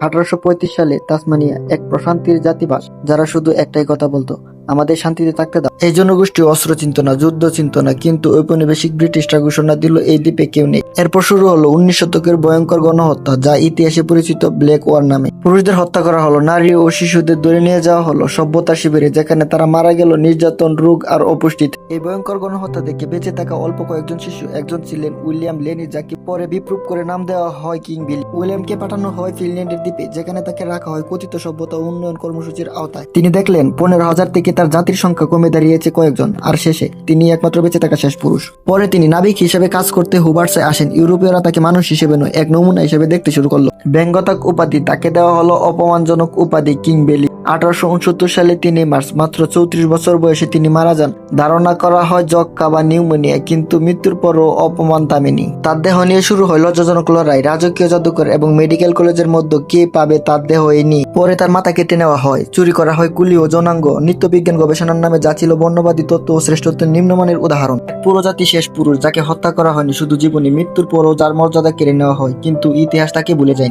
1835 সালে তাসমানিয়া এক প্রশান্তির জাতিবাস যারা শুধু একটাই কথা বলতো, আমাদের শান্তিতে থাকতে দাও। এই জনগোষ্ঠী অস্ত্র চিন্ত না, যুদ্ধ চিন্ত না, কিন্তু ঔপনিবেশিক ব্রিটিশরা ঘোষণা দিল এই দ্বীপে কেউ নেই। এরপর শুরু হলো 19 শতকের ভয়ঙ্কর গণহত্যা, যা ইতিহাসে পরিচিত ব্ল্যাক ওয়ার নামে। পুরুষদের হত্যা করা হলো, নারী ও শিশুদের ধরে নিয়ে যাওয়া হলো সভ্যতা শিবিরে, যেখানে তারা মারা গেল নির্যাতন, রোগ আর অপুষ্টিতে। এই ভয়ঙ্কর গণহত্যা থেকে বেঁচে থাকা অল্প কয়েকজন শিশু, একজন ছিলেন উইলিয়াম লেনি, যাকে পরে বিপ্লব করে নাম দেওয়া হয় কিং বিলি। উইলিয়ামকে পাঠানো হয় ফিনল্যান্ডের দ্বীপে, যেখানে তাকে রাখা হয় কথিত সভ্যতা উন্নয়ন কর্মসূচির আওতায়। তিনি দেখলেন 15,000 থেকে তার জাতির সংখ্যা কমে দাঁড়িয়েছে কয়েকজন, আর শেষে তিনি একমাত্র বেঁচে থাকা শেষ পুরুষ। পরে তিনি নাবিক হিসেবে কাজ করতে হুবার্টসে আসেন। ইউরোপীয়রা তাকে মানুষ হিসেবে নয়, এক নমুনা হিসেবে দেখতে শুরু করলো। ব্যঙ্গতাক উপাধি তাকে দেওয়া হলো অপমানজনক উপাধি কিং বেলি। 1869 সালে 3 মার্চ, মাত্র 34 বছর বয়সে তিনি মারা যান। ধারণা করা হয় যক্ষ্মা বা নিউমোনিয়া, কিন্তু মৃত্যুর পরও অপমান থামেনি। তার দেহ নিয়ে শুরু হয় লজ্জাজনক লড়াই। রাজকীয় জাদুঘর এবং মেডিকেল কলেজের মধ্যে কে পাবে তার দেহ এনি। পরে তার মাথা কেটে নেওয়া হয়, চুরি করা হয় কুলি ও যৌনাঙ্গ। নিত্যবিজ্ঞান গবেষণার নামে যা ছিল বর্ণবাদী তত্ত্ব ও শ্রেষ্ঠত্বের নিম্নমানের উদাহরণ। পুরো জাতি শেষ পুরুষ, যাকে হত্যা করা হয়নি শুধু জীবনী, মৃত্যুর পরও যার মর্যাদা কেড়ে নেওয়া হয়, কিন্তু ইতিহাস তাকে ভুলে যায়নি।